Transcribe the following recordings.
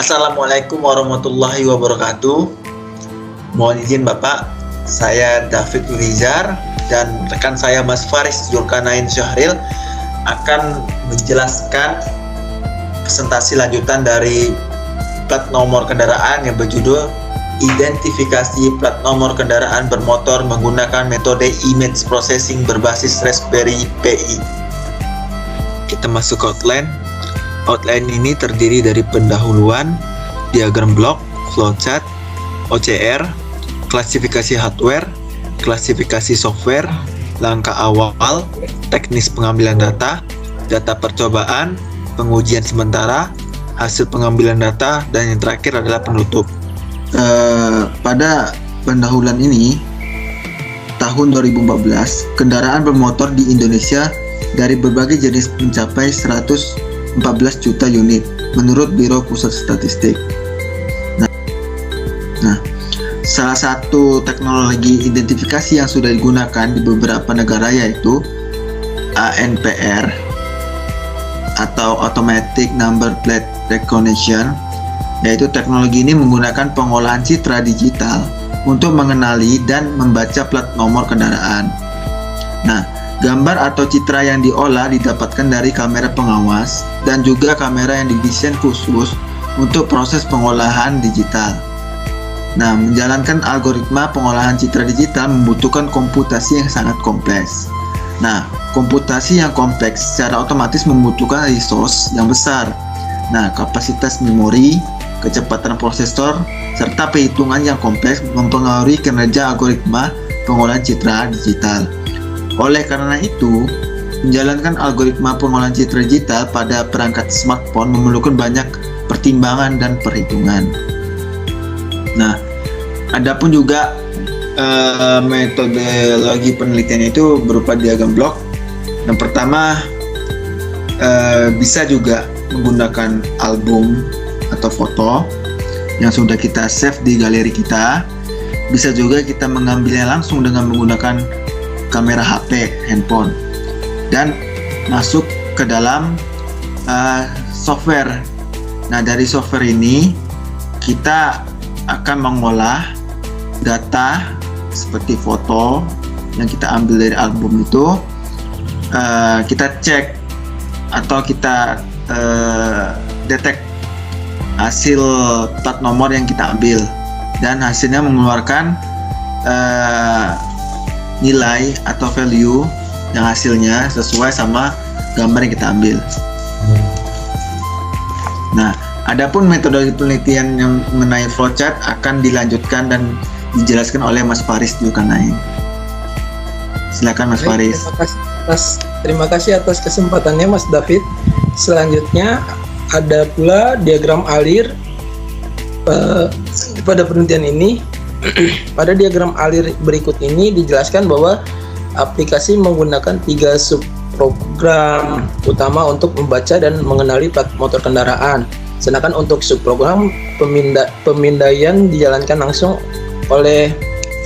Assalamualaikum warahmatullahi wabarakatuh. Mohon izin Bapak, saya David Rizar dan rekan saya Mas Faris Zulkarnain Syahril akan menjelaskan presentasi lanjutan dari plat nomor kendaraan yang berjudul Identifikasi plat nomor kendaraan bermotor menggunakan metode image processing berbasis Raspberry Pi. Kita masuk ke outline. Outline ini terdiri dari pendahuluan, diagram blok, flowchart, OCR, klasifikasi hardware, klasifikasi software, langkah awal, teknis pengambilan data, data percobaan, pengujian sementara, hasil pengambilan data, dan yang terakhir adalah penutup. Pada pendahuluan ini, tahun 2014, kendaraan bermotor di Indonesia dari berbagai jenis mencapai 114 juta unit menurut Biro Pusat Statistik. Nah, salah satu teknologi identifikasi yang sudah digunakan di beberapa negara yaitu ANPR atau Automatic Number Plate Recognition, yaitu teknologi ini menggunakan pengolahan citra digital untuk mengenali dan membaca plat nomor kendaraan. Nah, gambar atau citra yang diolah didapatkan dari kamera pengawas dan juga kamera yang didesain khusus untuk proses pengolahan digital. Nah, menjalankan algoritma pengolahan citra digital membutuhkan komputasi yang sangat kompleks. Nah, komputasi yang kompleks secara otomatis membutuhkan resource yang besar. Nah, kapasitas memori, kecepatan prosesor, serta perhitungan yang kompleks mempengaruhi kinerja algoritma pengolahan citra digital. Oleh karena itu, menjalankan algoritma pengolahan citra digital pada perangkat smartphone memerlukan banyak pertimbangan dan perhitungan. Nah, adapun juga metodologi penelitian itu berupa diagram blok. Yang pertama, bisa juga menggunakan album atau foto yang sudah kita save di galeri kita. Bisa juga kita mengambilnya langsung dengan menggunakan kamera HP, handphone, dan masuk ke dalam software. Nah, dari software ini kita akan mengolah data seperti foto yang kita ambil dari album itu, kita cek atau kita detect hasil plat nomor yang kita ambil, dan hasilnya mengeluarkan nilai atau value yang hasilnya sesuai sama gambar yang kita ambil. Nah, adapun metode penelitian yang mengenai flowchart akan dilanjutkan dan dijelaskan oleh Mas Faris Zulkarnain. Silakan Mas Faris. Terima kasih atas kesempatannya Mas David. Selanjutnya ada pula diagram alir pada penelitian ini. Pada diagram alir berikut ini dijelaskan bahwa aplikasi menggunakan 3 subprogram utama untuk membaca dan mengenali plat motor kendaraan. Sedangkan untuk subprogram pemindaian dijalankan langsung oleh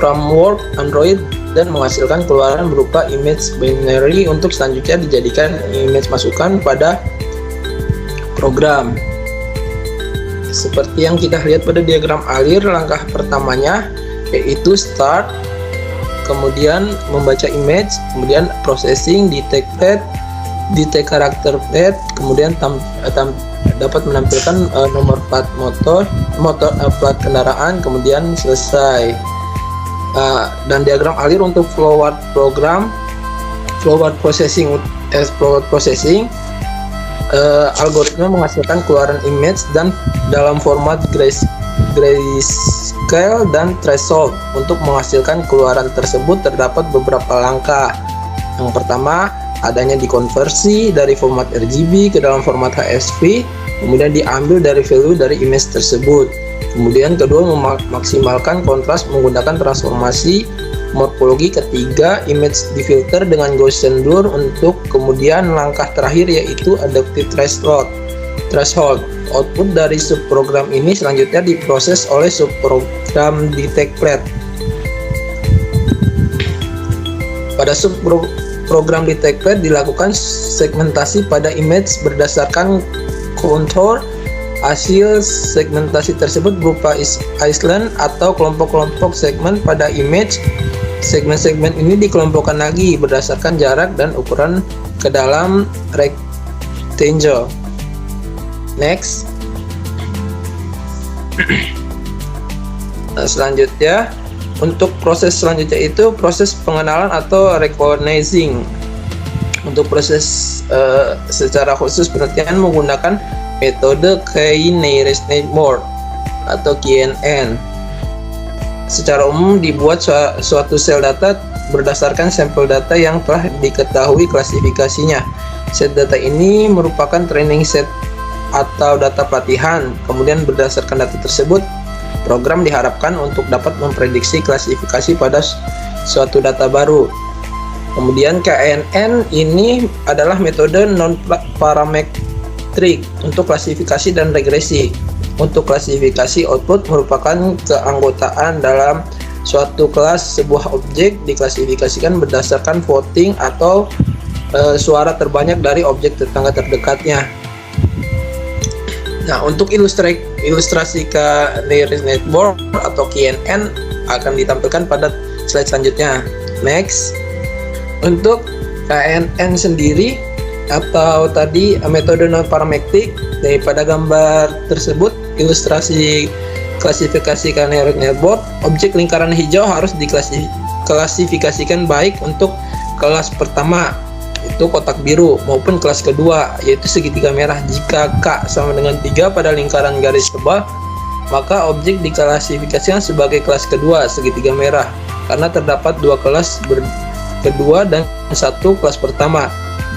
framework Android dan menghasilkan keluaran berupa image binary untuk selanjutnya dijadikan image masukan pada program. Seperti yang kita lihat pada diagram alir, langkah pertamanya yaitu start, kemudian membaca image, kemudian processing, detect plate, detect karakter plate, kemudian dapat menampilkan nomor plat plat kendaraan, kemudian selesai. Dan diagram alir untuk forward processing, algoritma menghasilkan keluaran image dan dalam format grayscale dan threshold. Untuk menghasilkan keluaran tersebut terdapat beberapa langkah. Yang pertama, adanya dikonversi dari format RGB ke dalam format HSV, kemudian diambil dari value dari image tersebut. Kemudian kedua, memaksimalkan kontras menggunakan transformasi morfologi. Ketiga, image difilter dengan Gaussian blur. Untuk kemudian langkah terakhir yaitu adaptive threshold. Output dari subprogram ini selanjutnya diproses oleh subprogram detect plate. Pada subprogram detect plate dilakukan segmentasi pada image berdasarkan contour Hasil segmentasi tersebut berupa island atau kelompok-kelompok segmen pada image. Segmen-segmen ini dikelompokkan lagi berdasarkan jarak dan ukuran ke dalam rectangle. Next. Nah, selanjutnya, untuk proses selanjutnya itu proses pengenalan atau recognizing. Untuk proses secara khusus penelitian menggunakan metode K-nearest neighbor atau KNN. Secara umum dibuat suatu sel data berdasarkan sampel data yang telah diketahui klasifikasinya. Set data ini merupakan training set atau data pelatihan. Kemudian berdasarkan data tersebut, program diharapkan untuk dapat memprediksi klasifikasi pada suatu data baru. Kemudian KNN ini adalah metode non-parametrik untuk klasifikasi dan regresi. Untuk klasifikasi, output merupakan keanggotaan dalam suatu kelas. Sebuah objek diklasifikasikan berdasarkan voting atau suara terbanyak dari objek tetangga terdekatnya. Nah, untuk ilustrasi ke nearest neighbor atau KNN akan ditampilkan pada slide selanjutnya. Next. Untuk KNN sendiri atau tadi metode non-parametrik, daripada gambar tersebut ilustrasi klasifikasi ke nearest neighbor, objek lingkaran hijau harus diklasifikasikan baik untuk kelas pertama itu kotak biru maupun kelas kedua yaitu segitiga merah. Jika K sama dengan 3 pada lingkaran garis tebal, maka objek diklasifikasikan sebagai kelas kedua segitiga merah karena terdapat 2 kelas kedua dan 1 kelas pertama.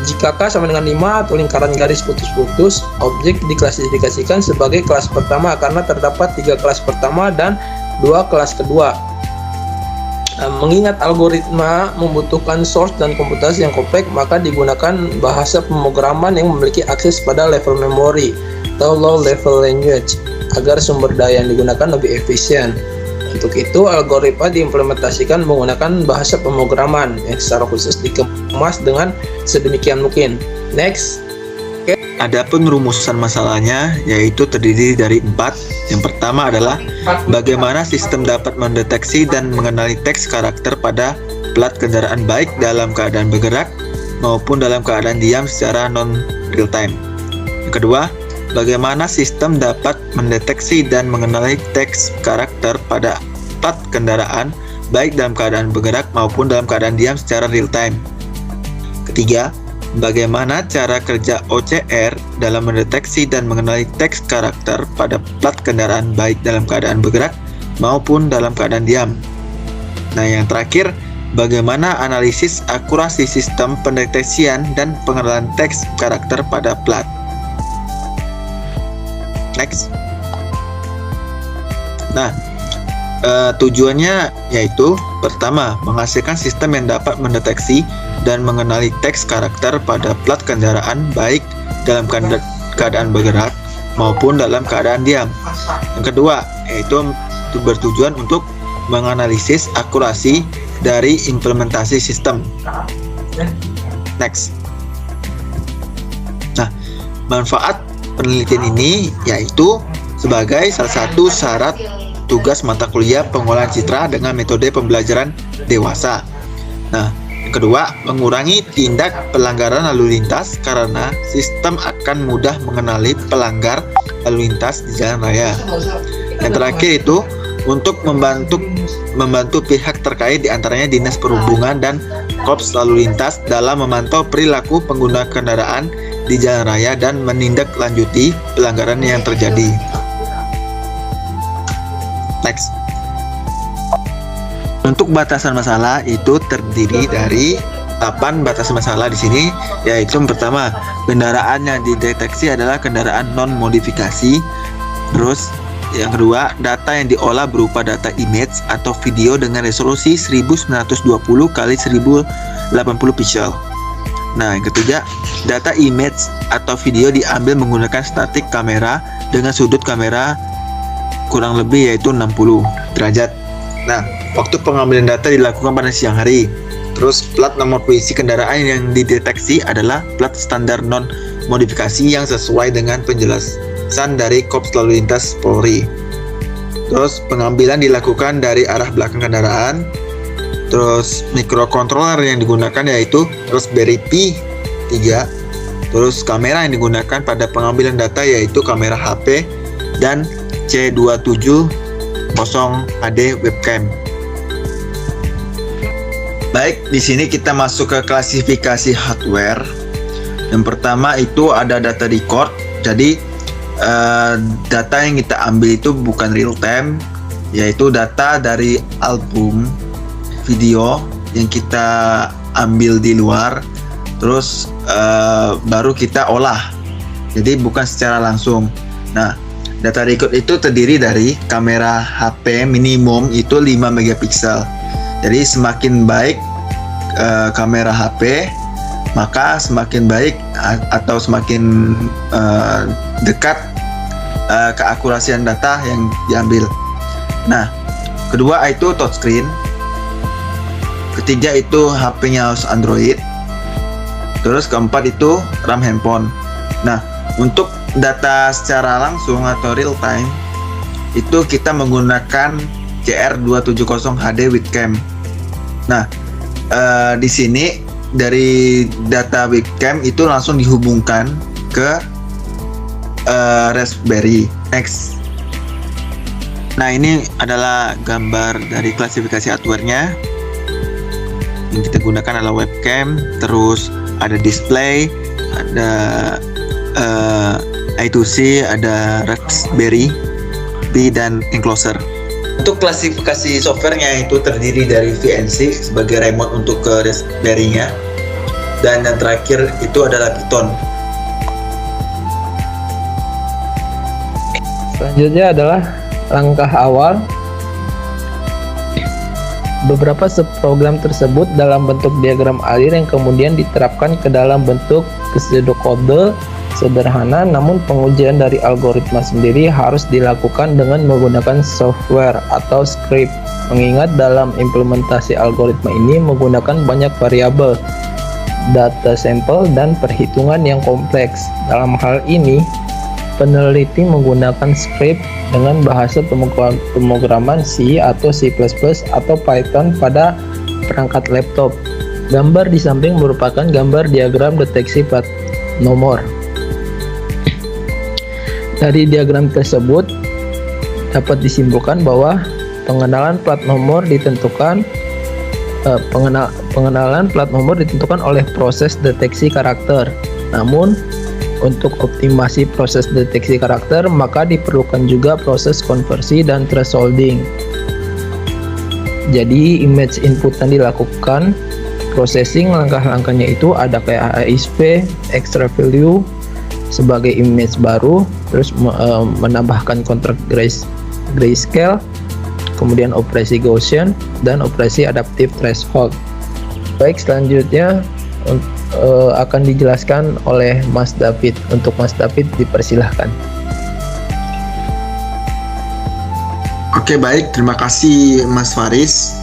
Jika K sama dengan 5 atau lingkaran garis putus-putus, objek diklasifikasikan sebagai kelas pertama karena terdapat 3 kelas pertama dan 2 kelas kedua. Mengingat algoritma membutuhkan source dan komputasi yang kompleks, maka digunakan bahasa pemrograman yang memiliki akses pada level memori atau low level language agar sumber daya yang digunakan lebih efisien. Untuk itu, algoritma diimplementasikan menggunakan bahasa pemrograman yang secara khusus dikemas dengan sedemikian mungkin. Next. Adapun rumusan masalahnya yaitu terdiri dari 4. Yang pertama adalah bagaimana sistem dapat mendeteksi dan mengenali teks karakter pada plat kendaraan baik dalam keadaan bergerak maupun dalam keadaan diam secara non-real time. Yang kedua, bagaimana sistem dapat mendeteksi dan mengenali teks karakter pada plat kendaraan baik dalam keadaan bergerak maupun dalam keadaan diam secara real time. Ketiga, bagaimana cara kerja OCR dalam mendeteksi dan mengenali teks karakter pada plat kendaraan baik dalam keadaan bergerak maupun dalam keadaan diam. Nah, yang terakhir, bagaimana analisis akurasi sistem pendeteksian dan pengenalan teks karakter pada plat. Next. Nah, tujuannya yaitu pertama, menghasilkan sistem yang dapat mendeteksi dan mengenali teks karakter pada plat kendaraan baik dalam keadaan bergerak maupun dalam keadaan diam. Yang kedua, yaitu bertujuan untuk menganalisis akurasi dari implementasi sistem. Next. Nah, manfaat penelitian ini yaitu sebagai salah satu syarat tugas mata kuliah pengolahan citra dengan metode pembelajaran dewasa. Nah, yang kedua, mengurangi tindak pelanggaran lalu lintas karena sistem akan mudah mengenali pelanggar lalu lintas di jalan raya. Yang terakhir itu untuk membantu pihak terkait diantaranya Dinas Perhubungan dan Korps Lalu Lintas dalam memantau perilaku pengguna kendaraan di jalan raya dan menindaklanjuti pelanggaran yang terjadi. Next. Untuk batasan masalah itu terdiri dari 8 batasan masalah di sini, yaitu yang pertama, kendaraan yang dideteksi adalah kendaraan non modifikasi. Terus yang kedua, data yang diolah berupa data image atau video dengan resolusi 1920 x 1080 pixel. Nah, yang ketiga, data image atau video diambil menggunakan statik kamera dengan sudut kamera kurang lebih yaitu 60 derajat. Nah, waktu pengambilan data dilakukan pada siang hari. Terus plat nomor polisi kendaraan yang dideteksi adalah plat standar non modifikasi yang sesuai dengan pesan dari Korps Lalu Lintas Polri. Terus pengambilan dilakukan dari arah belakang kendaraan. Terus microcontroller yang digunakan yaitu Raspberry Pi 3. Terus kamera yang digunakan pada pengambilan data yaitu kamera HP dan C270HD webcam. Baik, di sini kita masuk ke klasifikasi hardware. Yang pertama itu ada data record. Jadi data yang kita ambil itu bukan real time, yaitu data dari album video yang kita ambil di luar, terus baru kita olah. Jadi bukan secara langsung. Nah, data record itu terdiri dari kamera HP minimum itu 5 megapiksel. Jadi semakin baik kamera HP, maka semakin baik atau semakin dekat keakurasian data yang diambil. Nah, kedua itu touchscreen. Ketiga itu HP-nya harus Android. Terus keempat itu RAM handphone. Nah, untuk data secara langsung atau real time itu kita menggunakan CR270HD webcam. Nah, di sini dari data webcam itu langsung dihubungkan ke Raspberry X. Nah, ini adalah gambar dari klasifikasi hardware-nya. Yang kita gunakan adalah webcam, terus ada display, ada I2C, ada Raspberry Pi dan enclosure. Untuk klasifikasi softwarenya itu terdiri dari VNC sebagai remote untuk ke Raspberry-nya, dan yang terakhir itu adalah Python. Selanjutnya adalah langkah awal. Beberapa subprogram tersebut dalam bentuk diagram alir yang kemudian diterapkan ke dalam bentuk pseudokode sederhana, namun pengujian dari algoritma sendiri harus dilakukan dengan menggunakan software atau script. Mengingat dalam implementasi algoritma ini menggunakan banyak variabel, data sampel, dan perhitungan yang kompleks. Dalam hal ini, peneliti menggunakan script dengan bahasa pemrograman C atau C++ atau Python pada perangkat laptop. Gambar di samping merupakan gambar diagram deteksi plat nomor. Dari diagram tersebut dapat disimpulkan bahwa pengenalan plat nomor ditentukan oleh proses deteksi karakter. Namun untuk optimasi proses deteksi karakter, maka diperlukan juga proses konversi dan thresholding. Jadi image input yang dilakukan processing, langkah-langkahnya itu ada kayak ASV, extra value sebagai image baru, terus menambahkan contrast grayscale, kemudian operasi Gaussian dan operasi adaptive threshold. Baik, selanjutnya akan dijelaskan oleh Mas David. Untuk Mas David dipersilahkan. Oke, baik, terima kasih Mas Faris.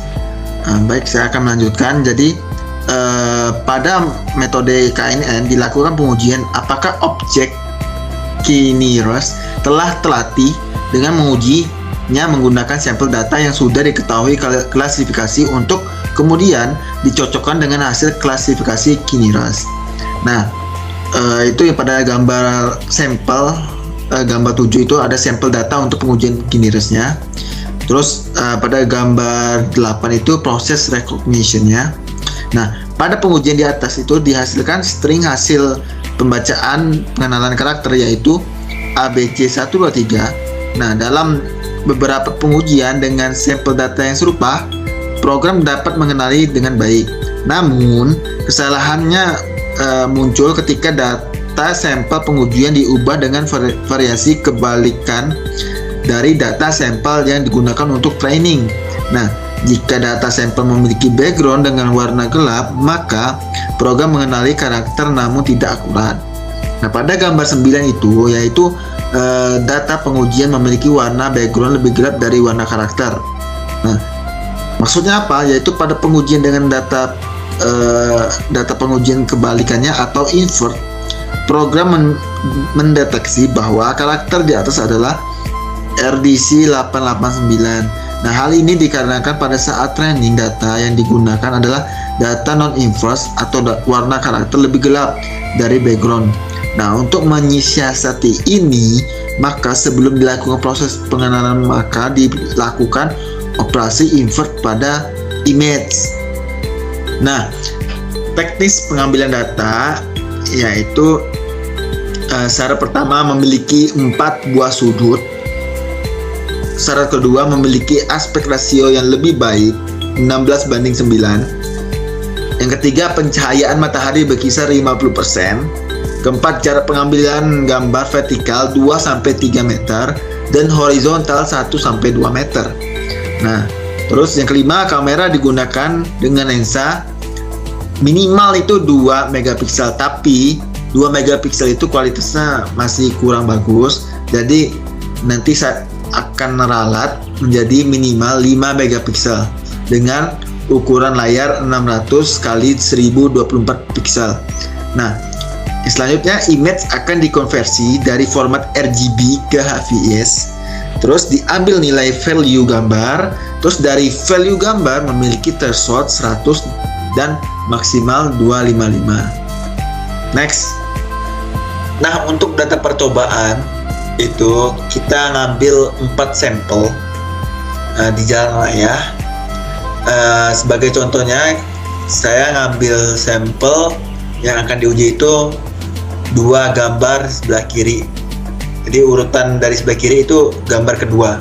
Baik, saya akan melanjutkan. Jadi pada metode KNN dilakukan pengujian apakah objek key nearest telah terlatih dengan mengujinya menggunakan sampel data yang sudah diketahui klasifikasi untuk kemudian dicocokkan dengan hasil klasifikasi key nearest. Nah, itu yang pada gambar sampel, gambar 7 itu ada sampel data untuk pengujian key nearest-nya. Terus pada gambar 8 itu proses recognition-nya. Nah, pada pengujian di atas itu dihasilkan string hasil pembacaan pengenalan karakter yaitu ABC123. Nah, dalam beberapa pengujian dengan sampel data yang serupa, program dapat mengenali dengan baik. Namun, kesalahannya muncul ketika data sampel pengujian diubah dengan variasi kebalikan dari data sampel yang digunakan untuk training. Nah, jika data sampel memiliki background dengan warna gelap, maka program mengenali karakter namun tidak akurat. Nah, pada gambar 9 itu yaitu data pengujian memiliki warna background lebih gelap dari warna karakter. Nah, maksudnya apa? Yaitu pada pengujian dengan data pengujian kebalikannya atau invert, program mendeteksi bahwa karakter di atas adalah RDC 889. Nah, hal ini dikarenakan pada saat training data yang digunakan adalah data non-inverse atau warna karakter lebih gelap dari background. Nah, untuk menyiasati ini, maka sebelum dilakukan proses pengenalan maka dilakukan operasi invert pada image. Nah, teknis pengambilan data yaitu syarat pertama memiliki 4 buah sudut. Syarat kedua memiliki aspek rasio yang lebih baik 16:9. Yang ketiga pencahayaan matahari berkisar 50%. Keempat jarak pengambilan gambar vertikal 2-3 meter dan horizontal 1-2 meter. Nah, terus yang kelima kamera digunakan dengan lensa minimal itu 2 megapiksel, tapi 2 megapiksel itu kualitasnya masih kurang bagus. Jadi nanti saya akan meralat menjadi minimal 5 megapiksel dengan ukuran layar 600 x 1024 piksel. Nah, selanjutnya image akan dikonversi dari format RGB ke HVS. Terus diambil nilai value gambar. Terus dari value gambar memiliki threshold 100 dan maksimal 255. Next. Nah, untuk data percobaan itu kita ngambil 4 sampel di jalan raya. Sebagai contohnya, saya ngambil sampel yang akan diuji itu 2 gambar sebelah kiri. Jadi urutan dari sebelah kiri itu gambar kedua.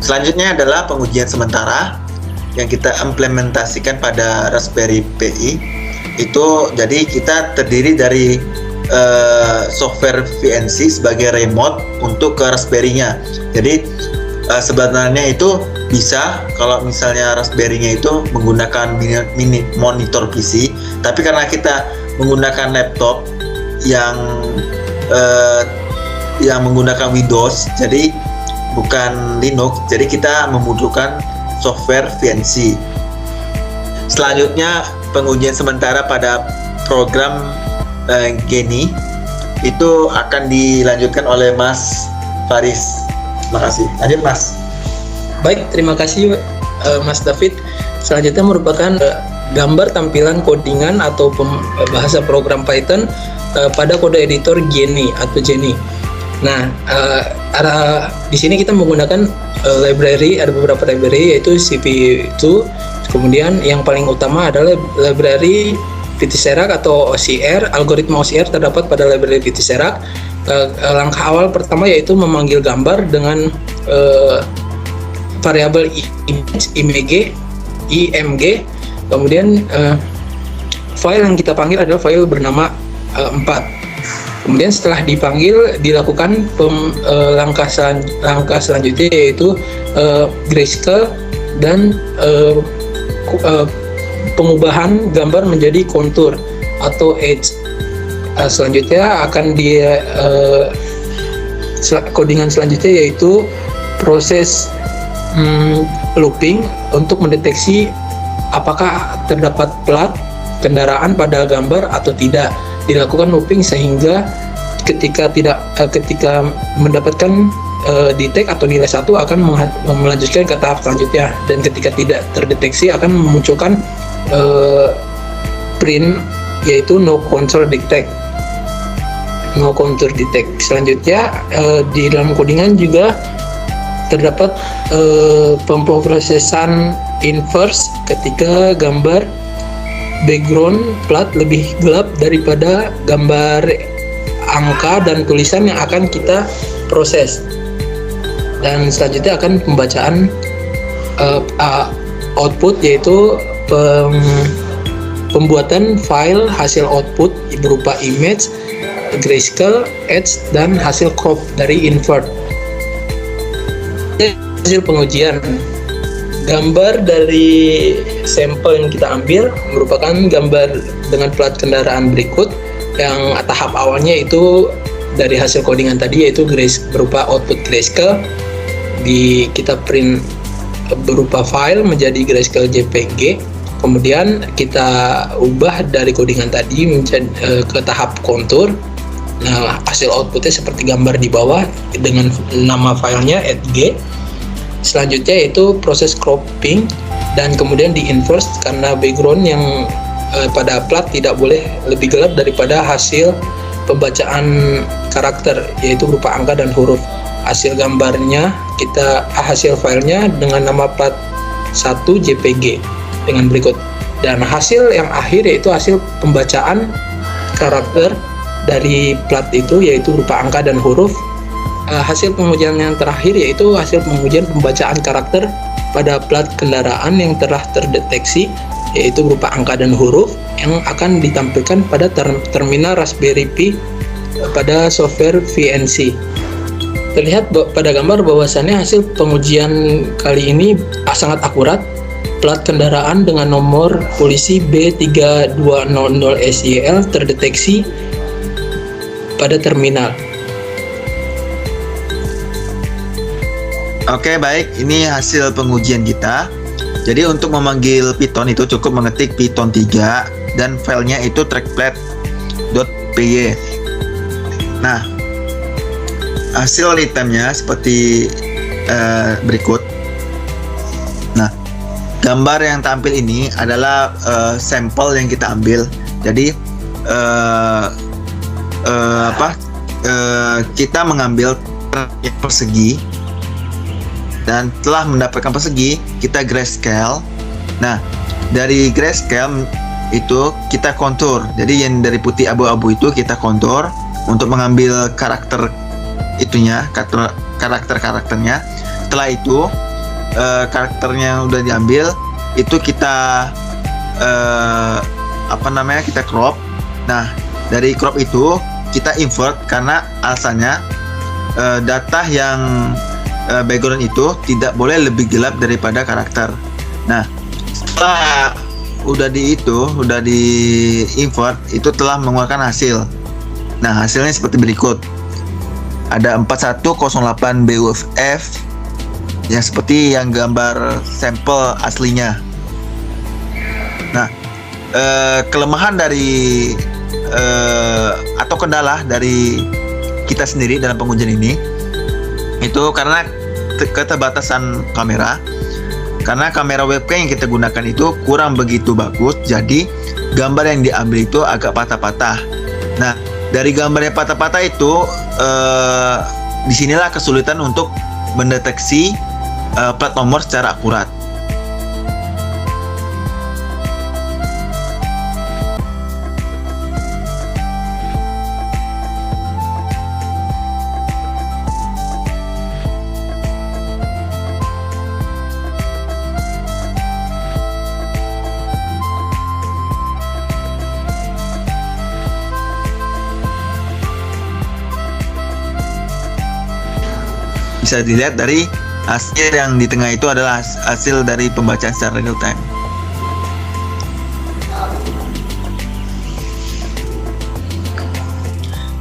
Selanjutnya adalah pengujian sementara yang kita implementasikan pada Raspberry Pi. Itu jadi kita terdiri dari software VNC sebagai remote untuk ke Raspberry-nya. Jadi sebenarnya itu bisa kalau misalnya Raspberry-nya itu menggunakan mini monitor PC, tapi karena kita menggunakan laptop yang menggunakan Windows, jadi bukan Linux, jadi kita membutuhkan software VNC. Selanjutnya pengujian sementara pada program Geni itu akan dilanjutkan oleh Mas Faris. Terima kasih. Lanjut Mas. Baik, terima kasih Mas David. Selanjutnya merupakan gambar tampilan codingan atau bahasa program Python pada kode editor Geni atau Geni. Nah, di sini kita menggunakan library, ada beberapa library yaitu CPU2. Kemudian yang paling utama adalah library Vitiserac atau OCR. Algoritma OCR terdapat pada library Vitiserac. Langkah awal pertama yaitu memanggil gambar dengan variabel img. Kemudian file yang kita panggil adalah file bernama 4. Kemudian setelah dipanggil dilakukan langkah selanjutnya yaitu grayscale dan pengubahan gambar menjadi kontur atau edge. Selanjutnya akan codingan selanjutnya yaitu proses looping untuk mendeteksi apakah terdapat plat kendaraan pada gambar atau tidak. Dilakukan looping sehingga ketika mendapatkan detect atau nilai 1 akan melanjutkan ke tahap selanjutnya, dan ketika tidak terdeteksi akan memunculkan print yaitu no counter detect. Selanjutnya di dalam codingan juga terdapat pemrosesan inverse ketika gambar background plat lebih gelap daripada gambar angka dan tulisan yang akan kita proses. Dan selanjutnya akan pembacaan output yaitu pembuatan file hasil output berupa image, grayscale, edge, dan hasil crop dari invert. Hasil pengujian gambar dari sampel yang kita ambil merupakan gambar dengan plat kendaraan berikut. Yang tahap awalnya itu dari hasil codingan tadi yaitu berupa output grayscale, kita print berupa file menjadi grayscale JPG. kemudian kita ubah dari codingan tadi menjadi ke tahap kontur. Nah, hasil outputnya seperti gambar di bawah dengan nama filenya @g. Selanjutnya yaitu proses cropping dan kemudian di inverse karena background yang pada plat tidak boleh lebih gelap daripada hasil pembacaan karakter, yaitu berupa angka dan huruf. Hasil gambarnya hasil filenya dengan nama plat 1 JPG dengan berikut. Dan hasil yang akhir yaitu hasil pembacaan karakter dari plat itu, yaitu berupa angka dan huruf. Hasil pengujian yang terakhir yaitu hasil pengujian pembacaan karakter pada plat kendaraan yang telah terdeteksi, yaitu berupa angka dan huruf yang akan ditampilkan pada terminal Raspberry Pi pada software VNC. Terlihat pada gambar bahwasannya hasil pengujian kali ini sangat akurat. Plat kendaraan dengan nomor polisi B3200SYL terdeteksi pada terminal. Oke, baik, ini hasil pengujian kita. Jadi untuk memanggil Python itu cukup mengetik Python 3 dan filenya itu trackpad.py. Nah, hasil real-time-nya seperti berikut. Nah, gambar yang tampil ini adalah sampel yang kita ambil. Jadi kita mengambil persegi dan telah mendapatkan persegi, kita grayscale. Nah, dari grayscale itu kita kontur. Jadi yang dari putih abu-abu itu kita kontur untuk mengambil karakter itunya, karakternya. Setelah itu karakternya yang udah diambil itu kita kita crop. Nah, dari crop itu kita invert karena alasannya data yang background itu tidak boleh lebih gelap daripada karakter. Nah, setelah udah di invert itu telah mengeluarkan hasil. Nah, hasilnya seperti berikut. Ada 4108 BUF yang seperti yang gambar sampel aslinya. Nah, kelemahan dari atau kendala dari kita sendiri dalam pengujian ini itu karena keterbatasan kamera. Karena kamera webcam yang kita gunakan itu kurang begitu bagus, jadi gambar yang diambil itu agak patah-patah. Nah, dari gambar yang patah-patah itu disinilah kesulitan untuk mendeteksi plat nomor secara akurat. Bisa dilihat dari hasil yang di tengah itu adalah hasil dari pembacaan secara real time.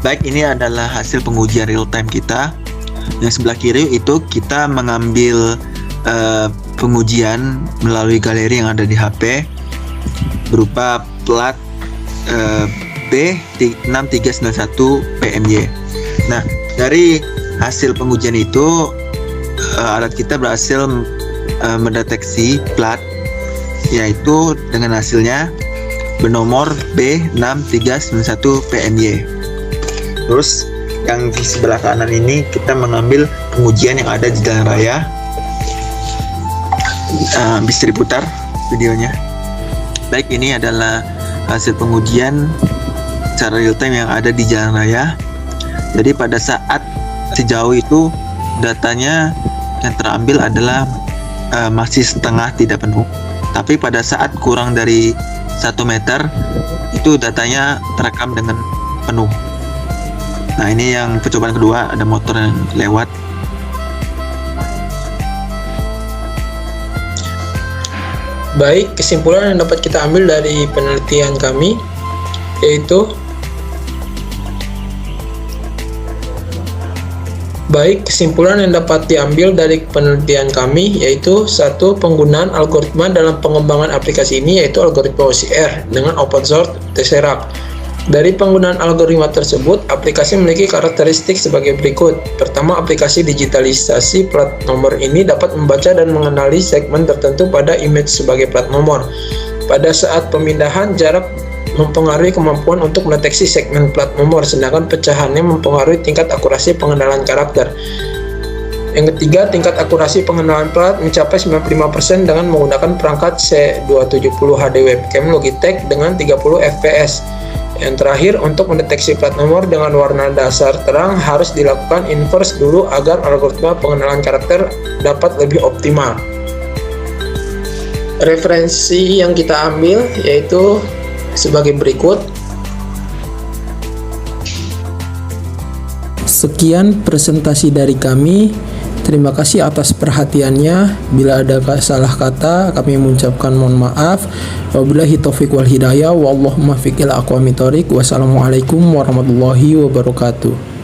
Baik, ini adalah hasil pengujian real time kita. Yang sebelah kiri itu kita mengambil pengujian melalui galeri yang ada di HP berupa plat B6391 PMY. Nah, dari hasil pengujian itu alat kita berhasil mendeteksi plat, yaitu dengan hasilnya bernomor B6391 PMY. Terus yang di sebelah kanan ini kita mengambil pengujian yang ada di jalan raya. Bisa diputar videonya. Baik, ini adalah hasil pengujian secara real time yang ada di jalan raya. Jadi pada saat sejauh itu datanya yang terambil adalah masih setengah tidak penuh, tapi pada saat kurang dari 1 meter itu datanya terekam dengan penuh. Nah, ini yang percobaan kedua, ada motor yang lewat. Baik, kesimpulan yang dapat kita ambil dari penelitian kami yaitu Baik, kesimpulan yang dapat diambil dari penelitian kami yaitu satu, penggunaan algoritma dalam pengembangan aplikasi ini yaitu algoritma OCR dengan open source Tesseract. Dari penggunaan algoritma tersebut, aplikasi memiliki karakteristik sebagai berikut. Pertama, aplikasi digitalisasi plat nomor ini dapat membaca dan mengenali segmen tertentu pada image sebagai plat nomor. Pada saat pemindahan, jarak mempengaruhi kemampuan untuk mendeteksi segmen plat nomor, sedangkan pecahannya mempengaruhi tingkat akurasi pengenalan karakter. Yang ketiga, tingkat akurasi pengenalan plat mencapai 95% dengan menggunakan perangkat C270 HD webcam Logitech dengan 30 fps. Yang terakhir, untuk mendeteksi plat nomor dengan warna dasar terang harus dilakukan inverse dulu agar algoritma pengenalan karakter dapat lebih optimal. Referensi yang kita ambil yaitu sebagai berikut. Sekian presentasi dari kami. Terima kasih atas perhatiannya. Bila ada salah kata, kami mengucapkan mohon maaf. Wabillahi taufiq wal hidayah. Wallahumma fiqil aqwamit thoriq. Wassalamualaikum warahmatullahi wabarakatuh.